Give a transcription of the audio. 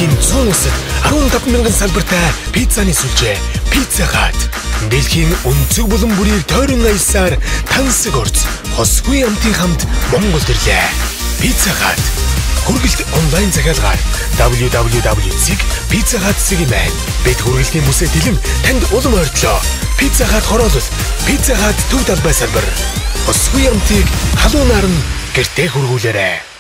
дэлхийн 100 улсад 15,000 салбартай пиццаны сүлжээ Pizza Hut. Дэлхийн өнцөг булан бүрийг тойрон аялсаар тансаг орц хосгүй амтын хамт Монголд ирлээ. Pizza Hut. Хүргэлт онлайн захиалгаар www.pizzahut.com Бид хүргэлтийн бүсээ дэлэн танд улам ойртлоо. Pizza Hut хороолол. Pizza Hut төв талбай салбар. Хосгүй амтыг халуунаар нь гэртээ хүргүүлээрэй.